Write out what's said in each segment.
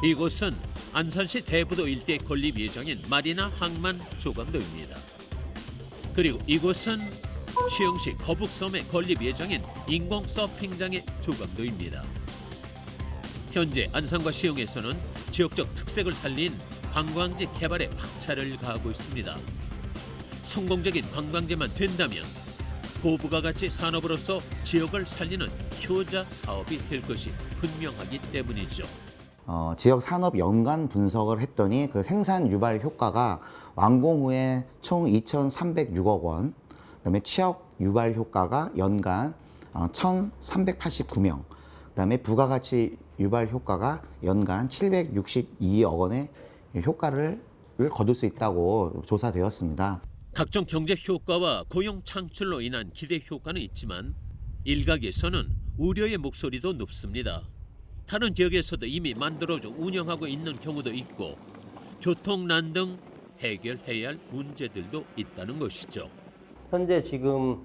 이곳은 안산시 대부도 일대 건립 예정인 마리나 항만 조감도입니다. 그리고 이곳은 시흥시 거북섬에 건립 예정인 인공 서핑장의 조감도입니다. 현재 안산과 시흥에서는 지역적 특색을 살린 관광지 개발에 박차를 가하고 있습니다. 성공적인 관광지만 된다면 고부가 가치 산업으로서 지역을 살리는 효자 사업이 될 것이 분명하기 때문이죠. 지역 산업 연간 분석을 했더니 그 생산 유발 효과가 완공 후에 총 2,306억 원, 그다음에 취업 유발 효과가 연간 1,389명, 그다음에 부가가치 유발 효과가 연간 762억 원의 효과를 거둘 수 있다고 조사되었습니다. 각종 경제 효과와 고용 창출로 인한 기대 효과는 있지만 일각에서는 우려의 목소리도 높습니다. 다른 지역에서도 이미 만들어져 운영하고 있는 경우도 있고 교통난 등 해결해야 할 문제들도 있다는 것이죠. 현재 지금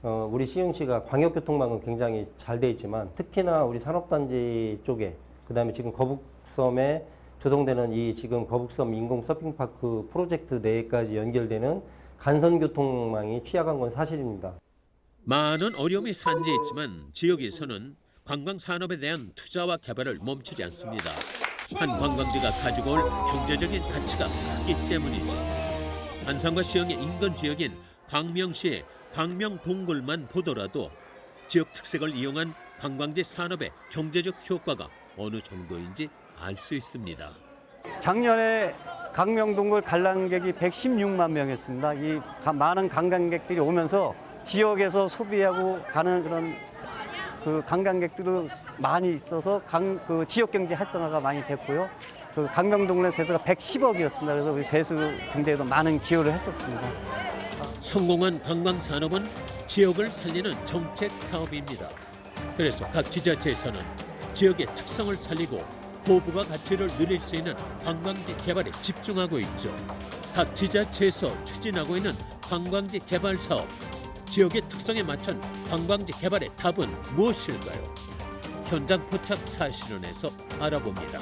우리 시흥시가 광역교통망은 굉장히 잘 돼 있지만 특히나 우리 산업단지 쪽에 그다음에 지금 거북섬에 조성되는 이 지금 거북섬 인공 서핑파크 프로젝트 내까지 연결되는 간선교통망이 취약한 건 사실입니다. 많은 어려움이 산재해 있지만 지역에서는 관광 산업에 대한 투자와 개발을 멈추지 않습니다. 한 관광지가 가지고 올 경제적인 가치가 크기 때문이죠. 안산과 시흥의 인근 지역인 광명시의 광명동굴만 보더라도 지역 특색을 이용한 관광지 산업의 경제적 효과가 어느 정도인지 알 수 있습니다. 작년에 광명동굴 관람객이 116만 명이었습니다. 이 많은 관광객들이 오면서 지역에서 소비하고 가는 그런 그 관광객들도 많이 있어서 그 지역 경제 활성화가 많이 됐고요. 그 광명동굴의 세수가 110억이었습니다. 그래서 우리 세수 경제에도 많은 기여를 했었습니다. 성공한 관광 산업은 지역을 살리는 정책 사업입니다. 그래서 각 지자체에서는 지역의 특성을 살리고 고부가 가치를 누릴 수 있는 관광지 개발에 집중하고 있죠. 각 지자체에서 추진하고 있는 관광지 개발 사업, 지역의 특성에 맞춘 관광지 개발의 답은 무엇일까요? 현장 포착 사실원에서 알아봅니다.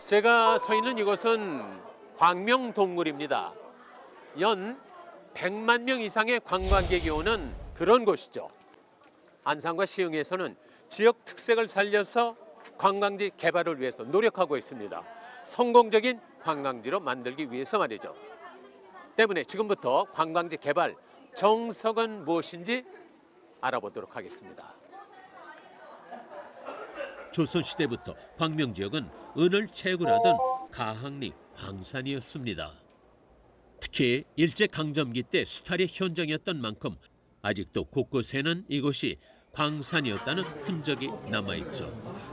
제가 서 있는 이곳은 광명동굴입니다. 연 100만 명 이상의 관광객이 오는 그런 곳이죠. 안산과 시흥에서는 지역 특색을 살려서 관광지 개발을 위해서 노력하고 있습니다. 성공적인 관광지로 만들기 위해서 말이죠. 때문에 지금부터 관광지 개발 정석은 무엇인지 알아보도록 하겠습니다. 조선시대부터 광명 지역은 은을 채굴하던 가항리 광산이었습니다. 특히 일제강점기 때 수탈의 현장이었던 만큼 아직도 곳곳에는 이곳이 광산이었다는 흔적이 남아있죠.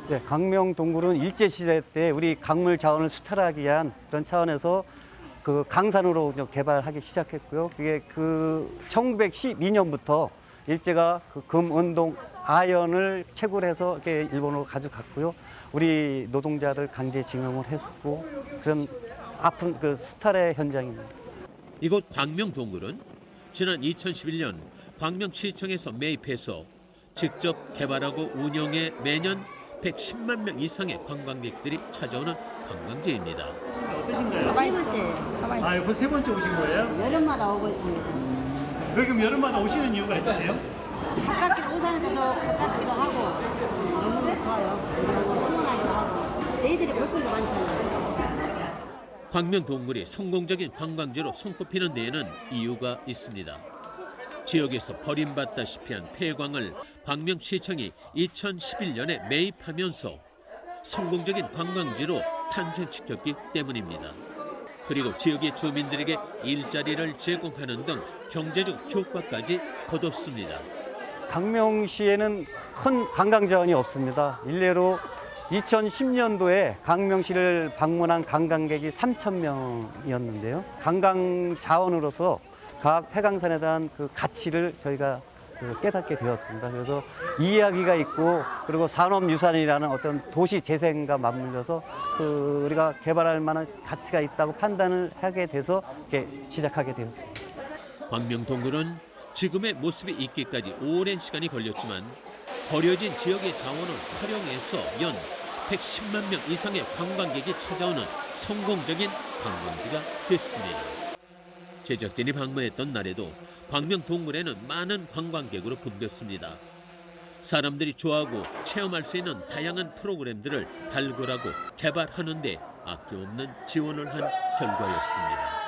네, 광명동굴은 일제시대 때 우리 광물 자원을 수탈하기 위한 그런 차원에서 그 강산으로 개발하기 시작했고요. 그게 그 1912년부터 일제가 그 금, 은, 동, 아연을 채굴해서 이렇게 일본으로 가져갔고요. 우리 노동자를 강제징용을 했고 그런 아픈 그 수탈의 현장입니다. 이곳 광명동굴은 지난 2011년 광명시청에서 매입해서 직접 개발하고 운영해 매년 110만 명 이상의 관광객들이 찾아오는 관광지입니다. 어떠신가요? 가만있어. 아, 이번 세 번째 오신 거예요? 여름마다 오고 있습니다. 여기 그럼 여름마다 오시는 이유가 있으세요? 가깝게 우산에서도 가깝기도 하고 너무 좋아요. 그리고 시원하기도 하고 애들이 볼 것도 많잖아요. 광명동굴이 성공적인 관광지로 손꼽히는 데에는 이유가 있습니다. 지역에서 버림받다시피 한 폐광을 광명시청이 2011년에 매입하면서 성공적인 관광지로 탄생시켰기 때문입니다. 그리고 지역의 주민들에게 일자리를 제공하는 등 경제적 효과까지 거뒀습니다. 광명시에는 큰 관광 자원이 없습니다. 일례로 2010년도에 광명시를 방문한 관광객이 3,000명이었는데요. 관광 자원으로서 각 폐광산에 대한 그 가치를 저희가 깨닫게 되었습니다. 그래서 이 이야기가 있고 그리고 산업유산이라는 어떤 도시 재생과 맞물려서 우리가 개발할 만한 가치가 있다고 판단을 하게 돼서 이렇게 시작하게 되었습니다. 광명동굴은 지금의 모습이 있기까지 오랜 시간이 걸렸지만 버려진 지역의 자원을 활용해서 연 110만 명 이상의 관광객이 찾아오는 성공적인 관광지가 됐습니다. 제작진이 방문했던 날에도 광명동굴에는 많은 관광객으로 붐볐습니다. 사람들이 좋아하고 체험할 수 있는 다양한 프로그램들을 발굴하고 개발하는 데 아낌없는 지원을 한 결과였습니다.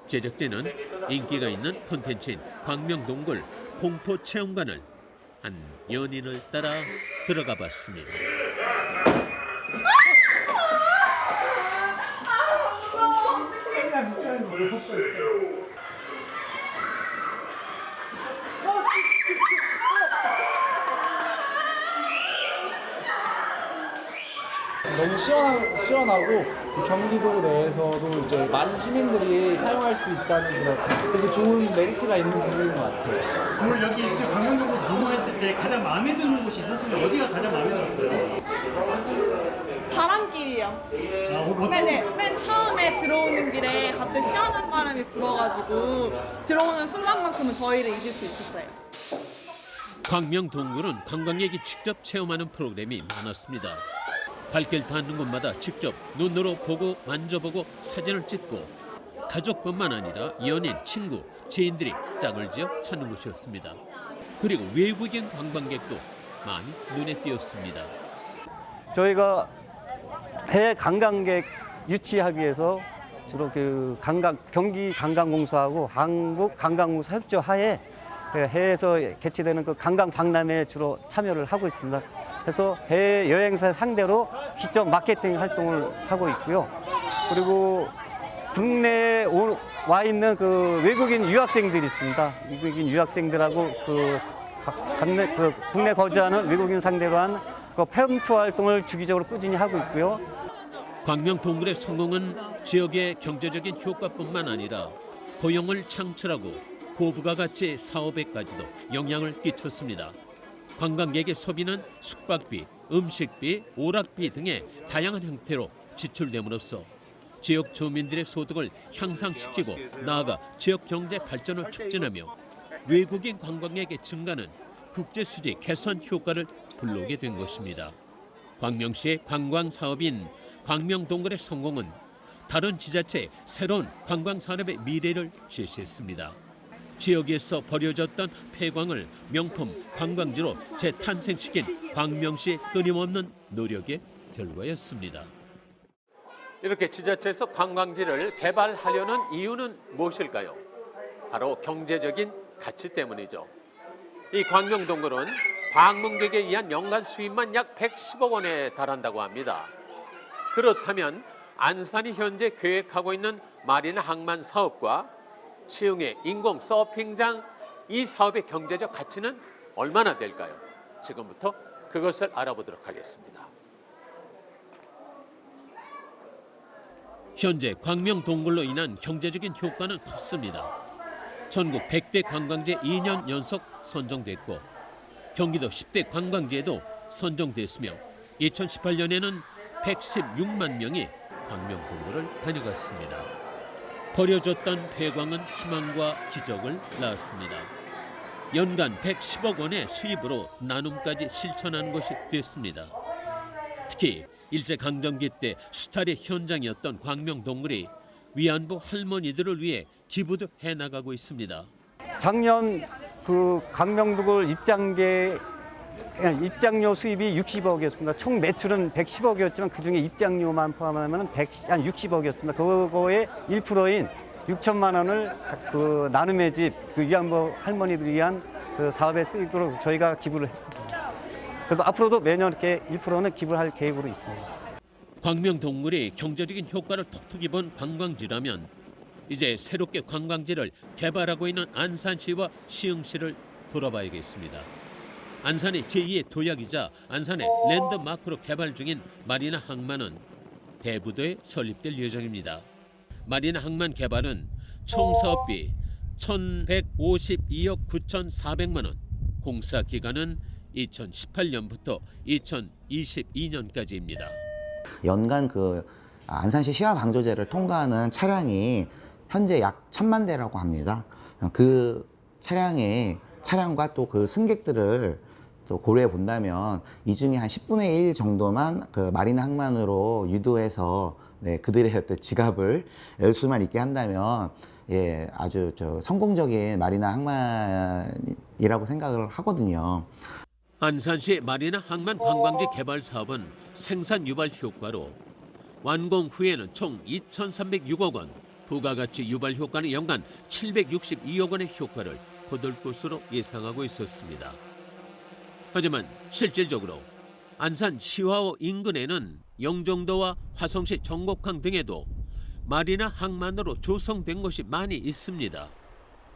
제작진은 인기가 있는 콘텐츠인 광명동굴 공포체험관을 한 연인을 따라 들어가 봤습니다. 너무 시원하고 경기도 내에서도 이제 많은 시민들이 사용할 수 있다는 그런 되게 좋은 메리트가 있는 동굴인 것 같아요. 오늘 여기 지금 광명동굴 방문했을 때 가장 마음에 드는 곳이 있었으면 어디가 가장 마음에 들었어요? 바람길이요. 어떤 맨 처음에 들어오는 길에 갑자기 시원한 바람이 불어가지고 들어오는 순간만큼은 더위를 잊을 수 있었어요. 광명동굴은 관광객이 직접 체험하는 프로그램이 많았습니다. 발길 닿는 곳마다 직접 눈으로 보고 만져보고 사진을 찍고 가족뿐만 아니라 연인, 친구, 지인들이 짝을 지어 찾는 곳이었습니다. 그리고 외국인 관광객도 많이 눈에 띄었습니다. 저희가 해외 관광객 유치하기 위해서 주로 경기 관광공사하고 한국 관광공사 협조 하에 해외에서 개최되는 관광 박람회에 주로 참여를 하고 있습니다. 그래서 해외 여행사 상대로 직접 마케팅 활동을 하고 있고요. 그리고 국내에 와 있는 외국인 유학생들이 있습니다. 외국인 유학생들하고 국내 거주하는 외국인 상대로 한 팸투어 활동을 주기적으로 꾸준히 하고 있고요. 광명동굴의 성공은 지역의 경제적인 효과뿐만 아니라 고용을 창출하고 고부가 가치의 사업에까지도 영향을 끼쳤습니다. 관광객의 소비는 숙박비, 음식비, 오락비 등의 다양한 형태로 지출됨으로써 지역 주민들의 소득을 향상시키고 나아가 지역 경제 발전을 촉진하며 외국인 관광객의 증가는 국제 수지 개선 효과를 불러오게 된 것입니다. 광명시의 관광 사업인 광명동굴의 성공은 다른 지자체의 새로운 관광 산업의 미래를 제시했습니다. 지역에서 버려졌던 폐광을 명품 관광지로 재탄생시킨 광명시의 끊임없는 노력의 결과였습니다. 이렇게 지자체에서 관광지를 개발하려는 이유는 무엇일까요? 바로 경제적인 가치 때문이죠. 이 광명동굴은 방문객에 의한 연간 수입만 약 110억 원에 달한다고 합니다. 그렇다면 안산이 현재 계획하고 있는 마리나 항만 사업과 시흥의 인공 서핑장 이 사업의 경제적 가치는 얼마나 될까요? 지금부터 그것을 알아보도록 하겠습니다. 현재 광명동굴로 인한 경제적인 효과는 컸습니다. 전국 100대 관광지 2년 연속 선정됐고 경기도 10대 관광지에도 선정됐으며 2018년에는 116만 명이 광명동굴을 다녀갔습니다. 버려졌던 폐광은 희망과 기적을 낳았습니다. 연간 110억 원의 수입으로 나눔까지 실천하는 것이 됐습니다. 특히 일제강점기 때 수탈의 현장이었던 광명동굴이 위안부 할머니들을 위해 기부도 해나가고 있습니다. 작년 광명동굴 입장료 수입이 60억이었습니다. 총 매출은 110억이었지만 그중에 입장료만 포함하면 한 60억이었습니다. 그거의 1%인 6천만 원을 나눔의 집 위안부 할머니들을 위한 사업에 쓰이도록 저희가 기부를 했습니다. 그래도 앞으로도 매년 이렇게 1%는 기부할 계획으로 있습니다. 광명동굴이 경제적인 효과를 톡톡히 본 관광지라면 이제 새롭게 관광지를 개발하고 있는 안산시와 시흥시를 돌아봐야겠습니다. 안산의 제2의 도약이자 안산의 랜드마크로 개발 중인 마리나 항만은 대부도에 설립될 예정입니다. 마리나 항만 개발은 총 사업비 1,152억 9,400만 원, 공사 기간은 2018년부터 2022년까지입니다. 연간 그 안산시 시화 방조제를 통과하는 차량이 현재 약 1,000만 대라고 합니다. 그 차량과 또 그 승객들을 또 고려해 본다면 이 중에 한 10분의 1 정도만 그 마리나 항만으로 유도해서 그들의 어떤 지갑을 열 수만 있게 한다면 아주 성공적인 마리나 항만이라고 생각을 하거든요. 안산시 마리나 항만 관광지 개발 사업은 생산 유발 효과로 완공 후에는 총 2,306억 원, 부가가치 유발 효과는 연간 762억 원의 효과를 거둘 것으로 예상하고 있었습니다. 하지만 실질적으로 안산 시화호 인근에는 영종도와 화성시 정곡항 등에도 마리나 항만으로 조성된 곳이 많이 있습니다.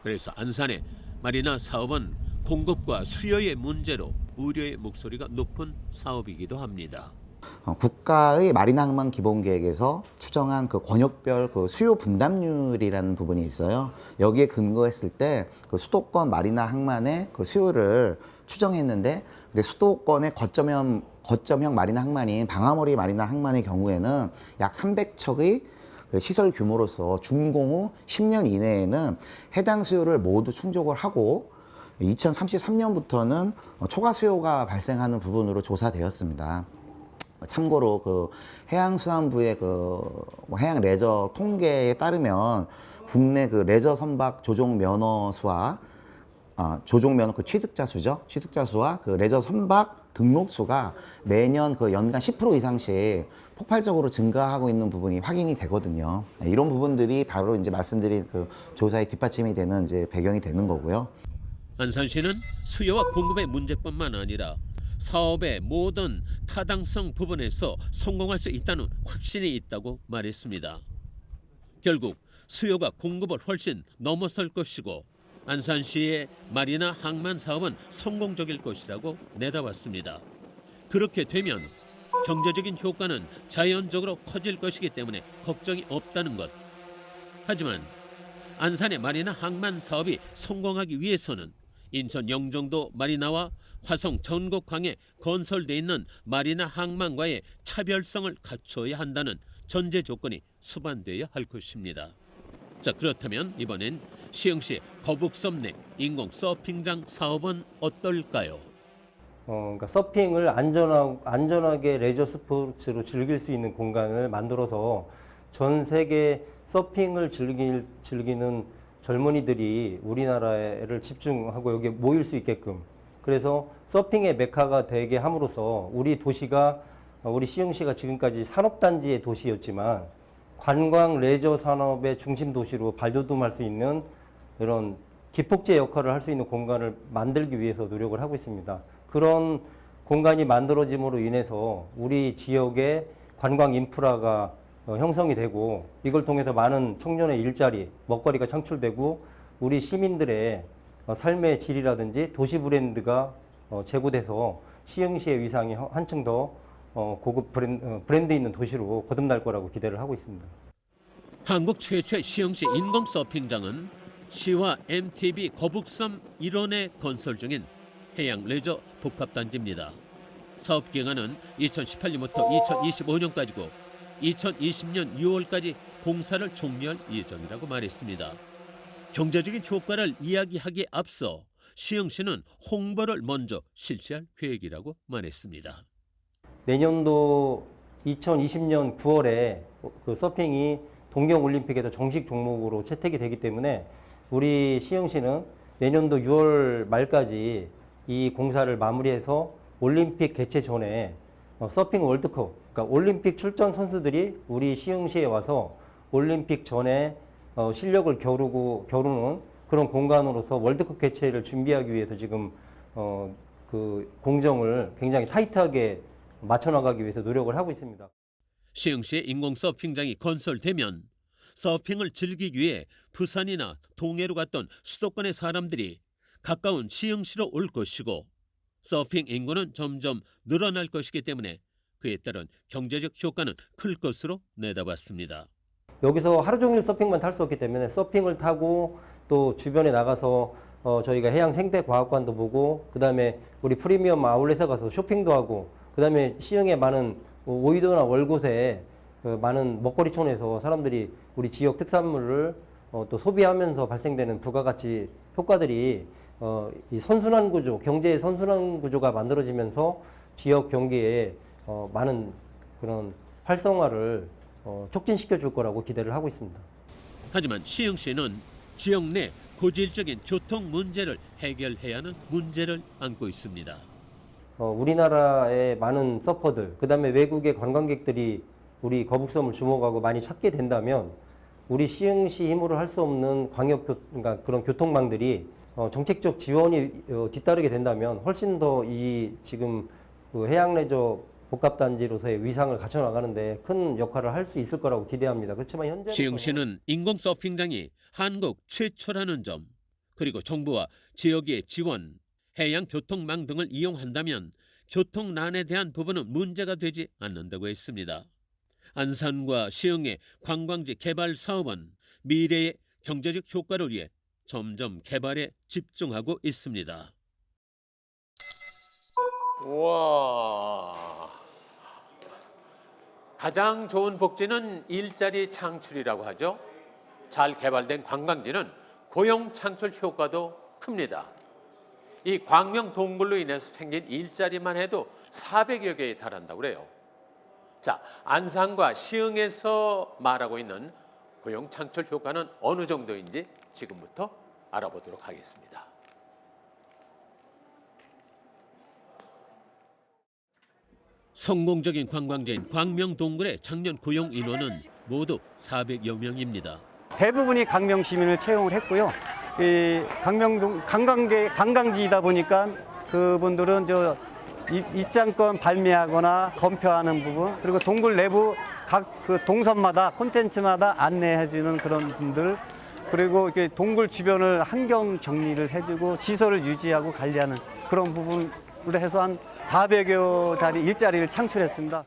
그래서 안산의 마리나 사업은 공급과 수요의 문제로 우려의 목소리가 높은 사업이기도 합니다. 국가의 마리나 항만 기본계획에서 추정한 그 권역별 그 수요 분담률이라는 부분이 있어요. 여기에 근거했을 때 그 수도권 마리나 항만의 그 수요를 추정했는데, 근데 수도권의 거점형 마리나 항만인 방아머리 마리나 항만의 경우에는 약 300척의 그 시설 규모로서 준공 후 10년 이내에는 해당 수요를 모두 충족을 하고 2033년부터는 초과 수요가 발생하는 부분으로 조사되었습니다. 참고로 그 해양수산부의 그 해양 레저 통계에 따르면 국내 그 레저 선박 조종 면허 수와 조종 면허 그 취득자 수죠. 취득자 수와 그 레저 선박 등록 수가 매년 그 연간 10% 이상씩 폭발적으로 증가하고 있는 부분이 확인이 되거든요. 이런 부분들이 바로 이제 말씀드린 그 조사의 뒷받침이 되는 이제 배경이 되는 거고요. 안산시는 수요와 공급의 문제뿐만 아니라 사업의 모든 타당성 부분에서 성공할 수 있다는 확신이 있다고 말했습니다. 결국 수요가 공급을 훨씬 넘어설 것이고 안산시의 마리나 항만 사업은 성공적일 것이라고 내다봤습니다. 그렇게 되면 경제적인 효과는 자연적으로 커질 것이기 때문에 걱정이 없다는 것. 하지만 안산의 마리나 항만 사업이 성공하기 위해서는 인천 영종도 마리나와 화성 전곡항에 건설돼 있는 마리나 항만과의 차별성을 갖춰야 한다는 전제 조건이 수반되어야 할 것입니다. 자, 그렇다면 이번엔 시흥시 거북섬 내 인공 서핑장 사업은 어떨까요? 그러니까 서핑을 안전하게 레저 스포츠로 즐길 수 있는 공간을 만들어서 전 세계 서핑을 즐기는 젊은이들이 우리나라를 집중하고 여기에 모일 수 있게끔, 그래서 서핑의 메카가 되게 함으로써 우리 도시가, 우리 시흥시가 지금까지 산업단지의 도시였지만 관광 레저 산업의 중심 도시로 발돋움할 수 있는 이런 기폭제 역할을 할 수 있는 공간을 만들기 위해서 노력을 하고 있습니다. 그런 공간이 만들어짐으로 인해서 우리 지역의 관광 인프라가 형성이 되고 이걸 통해서 많은 청년의 일자리, 먹거리가 창출되고 우리 시민들의 삶의 질이라든지 도시 브랜드가 제고돼서 시흥시의 위상이 한층 더 고급 브랜드 있는 도시로 거듭날 거라고 기대를 하고 있습니다. 한국 최초의 시흥시 인공 서핑장은 시와 MTB 거북섬 일원에 건설 중인 해양 레저 복합단지입니다. 사업 기간은 2018년부터 2025년까지고 2020년 6월까지 공사를 종료할 예정이라고 말했습니다. 경제적인 효과를 이야기하기에 앞서 시흥시는 홍보를 먼저 실시할 계획이라고 말했습니다. 내년도 2020년 9월에 그 서핑이 동경올림픽에서 정식 종목으로 채택이 되기 때문에 우리 시흥시는 내년도 6월 말까지 이 공사를 마무리해서 올림픽 개최 전에 서핑 월드컵, 그러니까 올림픽 출전 선수들이 우리 시흥시에 와서 올림픽 전에 실력을 겨루는 그런 공간으로서 월드컵 개최를 준비하기 위해서 지금 그 공정을 굉장히 타이트하게 맞춰나가기 위해서 노력을 하고 있습니다. 시흥시의 인공 서핑장이 건설되면 서핑을 즐기기 위해 부산이나 동해로 갔던 수도권의 사람들이 가까운 시흥시로 올 것이고 서핑 인구는 점점 늘어날 것이기 때문에 그에 따른 경제적 효과는 클 것으로 내다봤습니다. 여기서 하루 종일 서핑만 탈 수 없기 때문에 서핑을 타고 또 주변에 나가서 저희가 해양 생태과학관도 보고 그다음에 우리 프리미엄 아울렛에 가서 쇼핑도 하고 그다음에 시흥의 많은 오이도나 월곶에 그 많은 먹거리촌에서 사람들이 우리 지역 특산물을 또 소비하면서 발생되는 부가가치 효과들이 이 선순환 구조, 경제의 선순환 구조가 만들어지면서 지역 경기에 많은 그런 활성화를 촉진시켜 줄 거라고 기대를 하고 있습니다. 하지만 시흥시는 지역 내 고질적인 교통 문제를 해결해야 하는 문제를 안고 있습니다. 우리나라의 많은 서퍼들, 그다음에 외국의 관광객들이 우리 거북섬을 주목하고 많이 찾게 된다면 우리 시흥시 힘으로 할 수 없는 그러니까 그런 교통망들이 정책적 지원이 뒤따르게 된다면 훨씬 더 이 지금 그 해양레저 복합단지로서의 위상을 갖춰 나가는데 큰 역할을 할 수 있을 거라고 기대합니다. 그렇지만 현재 시흥시는 인공 서핑장이 한국 최초라는 점, 그리고 정부와 지역의 지원, 해양 교통망 등을 이용한다면 교통난에 대한 부분은 문제가 되지 않는다고 했습니다. 안산과 시흥의 관광지 개발 사업은 미래의 경제적 효과를 위해 점점 개발에 집중하고 있습니다. 와, 가장 좋은 복지는 일자리 창출이라고 하죠. 잘 개발된 관광지는 고용 창출 효과도 큽니다. 이 광명 동굴로 인해서 생긴 일자리만 해도 400여 개에 달한다고 그래요. 자, 안산과 시흥에서 말하고 있는 고용 창출 효과는 어느 정도인지 지금부터 알아보도록 하겠습니다. 성공적인 관광지인 광명 동굴의 작년 고용 인원은 모두 400여 명입니다. 대부분이 강명 시민을 채용을 했고요. 이 강명동 관광지이다 보니까 그분들은 입장권 발매하거나 검표하는 부분, 그리고 동굴 내부 각 그 동선마다 콘텐츠마다 안내해주는 그런 분들, 그리고 이렇게 동굴 주변을 환경 정리를 해주고 시설을 유지하고 관리하는 그런 부분으로 해서 한 400여 자리 일자리를 창출했습니다.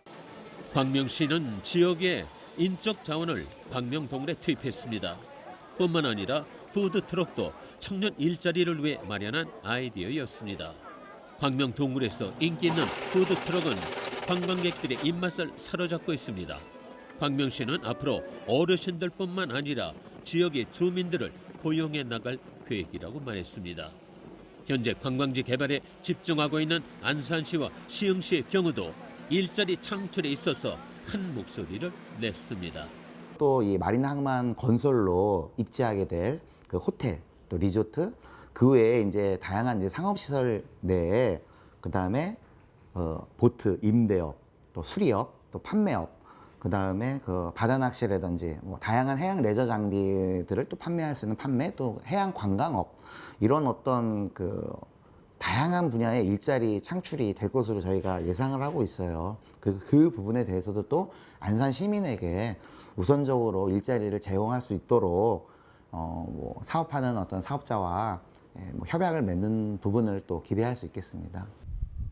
광명시는 지역의 인적 자원을 광명 동굴에 투입했습니다. 뿐만 아니라 푸드트럭도 청년 일자리를 위해 마련한 아이디어였습니다. 광명 동굴에서 인기 있는 푸드트럭은 관광객들의 입맛을 사로잡고 있습니다. 광명시는 앞으로 어르신들뿐만 아니라 지역의 주민들을 고용해 나갈 계획이라고 말했습니다. 현재 관광지 개발에 집중하고 있는 안산시와 시흥시의 경우도 일자리 창출에 있어서 한 목소리를 냈습니다. 또 이 마리나 항만 건설로 입지하게 될 그 호텔, 또 리조트, 그 외에 이제 다양한 이제 상업시설 내에 그 다음에 보트 임대업, 또 수리업, 또 판매업, 그 다음에 그 바다 낚시라든지 뭐 다양한 해양 레저 장비들을 또 판매할 수 있는 판매, 또 해양 관광업, 이런 어떤 그 다양한 분야의 일자리 창출이 될 것으로 저희가 예상을 하고 있어요. 그 부분에 대해서도 또 안산 시민에게 우선적으로 일자리를 제공할 수 있도록 뭐 사업하는 어떤 사업자와 뭐 협약을 맺는 부분을 또 기대할 수 있겠습니다.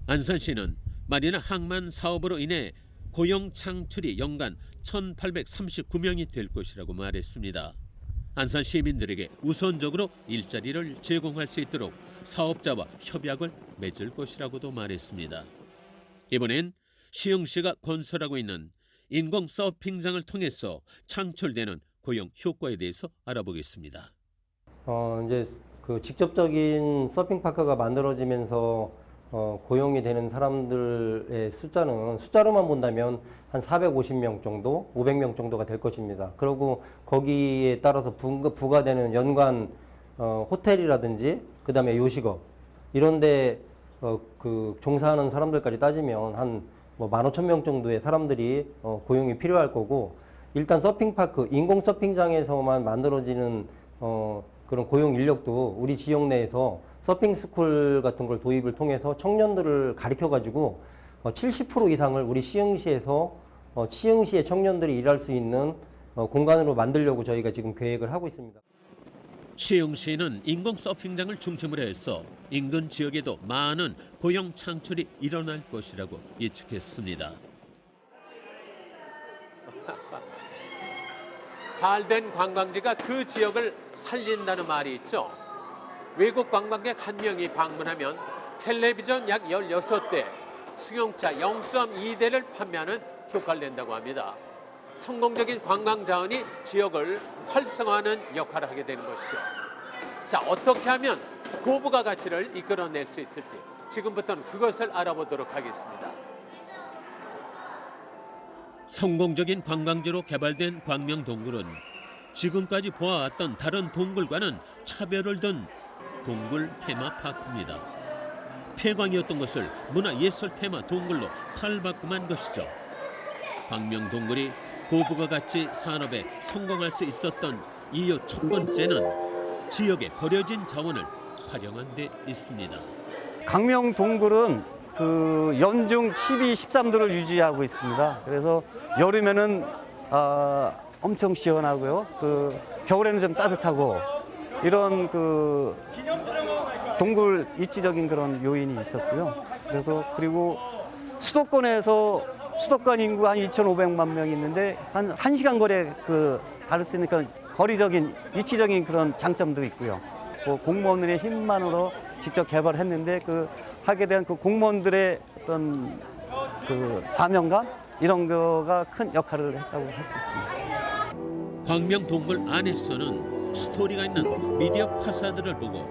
안산시는 마리나 항만 사업으로 인해 고용 창출이 연간 1,839명이 될 것이라고 말했습니다. 안산 시민들에게 우선적으로 일자리를 제공할 수 있도록 사업자와 협약을 맺을 것이라고도 말했습니다. 이번엔 시흥시가 건설하고 있는 인공 서핑장을 통해서 창출되는 고용 효과에 대해서 알아보겠습니다. 이제 그 직접적인 서핑파크가 만들어지면서 고용이 되는 사람들의 숫자로만 본다면 한 450명 정도, 500명 정도가 될 것입니다. 그리고 거기에 따라서 부과되는 연관 호텔이라든지 그다음에 요식업 이런데 그 종사하는 사람들까지 따지면 한 뭐 15,000명 정도의 사람들이 고용이 필요할 거고, 일단 서핑파크, 인공 서핑장에서만 만들어지는 그런 고용 인력도 우리 지역 내에서 서핑 스쿨 같은 걸 도입을 통해서 청년들을 가르쳐 가지고 70% 이상을 우리 시흥시에서 시흥시의 청년들이 일할 수 있는 공간으로 만들려고 저희가 지금 계획을 하고 있습니다. 시흥시는 인공 서핑장을 중심으로 해서 인근 지역에도 많은 고용 창출이 일어날 것이라고 예측했습니다. 잘된 관광지가 그 지역을 살린다는 말이 있죠. 외국 관광객 1명이 방문하면 텔레비전 약 16대, 승용차 0.2대를 판매하는 효과를 낸다고 합니다. 성공적인 관광 자원이 지역을 활성화하는 역할을 하게 되는 것이죠. 자, 어떻게 하면 고부가 가치를 이끌어낼 수 있을지 지금부터는 그것을 알아보도록 하겠습니다. 성공적인 관광지로 개발된 광명동굴은 지금까지 보아왔던 다른 동굴과는 차별을 둔 동굴 테마파크입니다. 폐광이었던 것을 문화예술 테마 동굴로 탈바꿈한 것이죠. 광명동굴이 고부가가치 산업에 성공할 수 있었던 이유 첫 번째는 지역에 버려진 자원을 활용한 데 있습니다. 강명 동굴은 그 연중 12, 13도를 유지하고 있습니다. 그래서 여름에는 엄청 시원하고요. 그 겨울에는 좀 따뜻하고 이런 그 동굴 입지적인 그런 요인이 있었고요. 그래서 그리고 수도권 인구 한 2,500만 명이 있는데 한 1시간 거리에 그 다를 수 있는 그런 거리적인 위치적인 그런 장점도 있고요. 그 공무원들의 힘만으로 직접 개발했는데 그 하게 된 그 공무원들의 어떤 그 사명감 이런 거가 큰 역할을 했다고 할 수 있습니다. 광명동굴 안에서는 스토리가 있는 미디어 파사드를 보고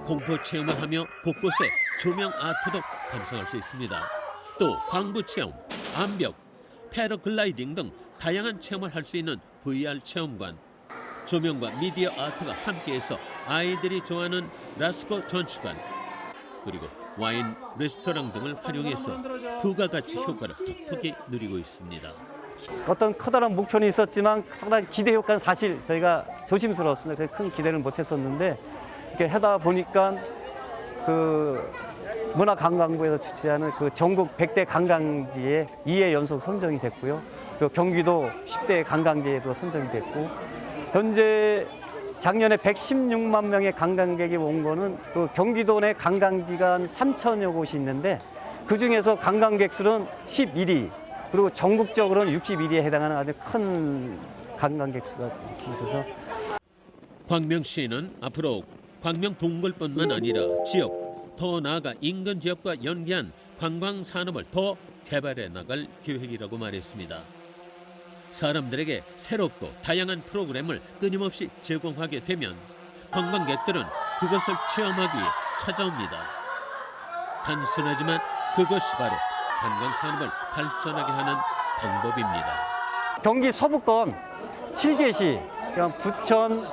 공포 체험을 하며 곳곳에 조명 아트도 감상할 수 있습니다. 또 광부 체험, 암벽, 패러글라이딩 등 다양한 체험을 할 수 있는 VR 체험관, 조명과 미디어 아트가 함께해서 아이들이 좋아하는 라스코 전시관, 그리고 와인 레스토랑 등을 활용해서 부가가치 효과를 톡톡히 누리고 있습니다. 어떤 커다란 목표는 있었지만 커다란 기대 효과는 사실 저희가 조심스러웠습니다. 그래서 큰 기대를 못했었는데 이렇게 하다 보니까 그 문화관광부에서 주최하는 그 전국 100대 관광지에 2회 연속 선정이 됐고요. 그리고 경기도 10대 관광지에도 선정이 됐고 현재 작년에 116만 명의 관광객이 온 거는 그 경기도 내 관광지가 한 3천여 곳이 있는데 그중에서 관광객 수는 11위 그리고 전국적으로는 61위에 해당하는 아주 큰 관광객 수가 있습니다. 그래서 광명시는 앞으로 광명 동굴뿐만 아니라 지역, 더 나아가 인근 지역과 연계한 관광 산업을 더 개발해 나갈 계획이라고 말했습니다. 사람들에게 새롭고 다양한 프로그램을 끊임없이 제공하게 되면 관광객들은 그것을 체험하기 위해 찾아옵니다. 단순하지만 그것이 바로 관광 산업을 발전하게 하는 방법입니다. 경기 서부권 7개시, 부천,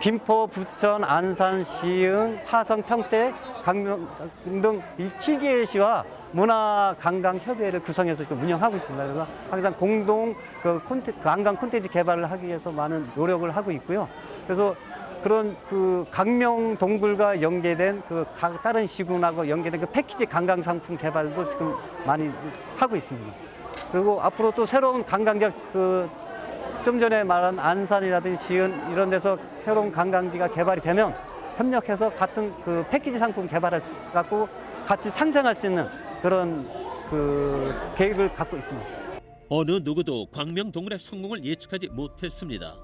김포, 부천, 안산, 시흥, 화성, 평택, 강명 등 7개시와 문화관광협의회를 구성해서 운영하고 있습니다. 그래서 항상 공동 관광 콘텐츠 개발을 하기 위해서 많은 노력을 하고 있고요. 그래서 그런 그 강명 동굴과 연계된 그 다른 시군하고 연계된 그 패키지 관광 상품 개발도 지금 많이 하고 있습니다. 그리고 앞으로 또 새로운 관광지가 좀 전에 말한 안산이라든지 시흥 이런 데서 새로운 관광지가 개발이 되면 협력해서 같은 그 패키지 상품 개발을 갖고 같이 상생할 수 있는 그런 그 계획을 갖고 있습니다. 어느 누구도 광명동굴의 성공을 예측하지 못했습니다.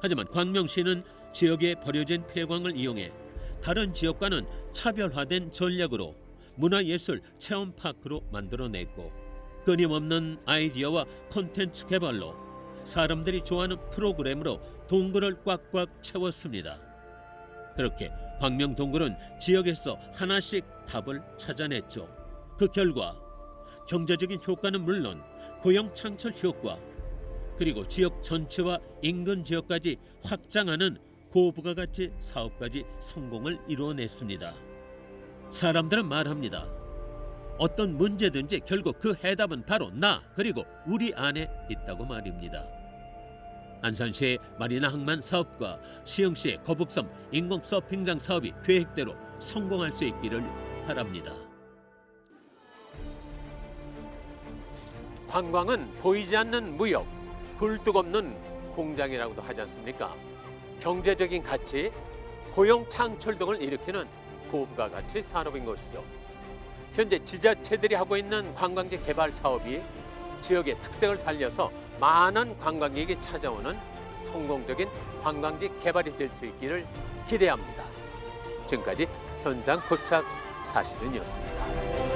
하지만 광명시는 지역에 버려진 폐광을 이용해 다른 지역과는 차별화된 전략으로 문화예술 체험파크로 만들어냈고 끊임없는 아이디어와 콘텐츠 개발로 사람들이 좋아하는 프로그램으로 동굴을 꽉꽉 채웠습니다. 그렇게 광명동굴은 지역에서 하나씩 답을 찾아냈죠. 그 결과 경제적인 효과는 물론 고용 창출 효과 그리고 지역 전체와 인근 지역까지 확장하는 고부가가치 사업까지 성공을 이루어냈습니다. 사람들은 말합니다. 어떤 문제든지 결국 그 해답은 바로 나 그리고 우리 안에 있다고 말입니다. 안산시의 마리나 항만 사업과 시흥시의 거북섬 인공 서핑장 사업이 계획대로 성공할 수 있기를 바랍니다. 관광은 보이지 않는 무역, 굴뚝 없는 공장이라고도 하지 않습니까? 경제적인 가치, 고용 창출 등을 일으키는 고부가가치 산업인 것이죠. 현재 지자체들이 하고 있는 관광지 개발 사업이 지역의 특색을 살려서 많은 관광객이 찾아오는 성공적인 관광지 개발이 될 수 있기를 기대합니다. 지금까지 현장 포착 사실은이었습니다.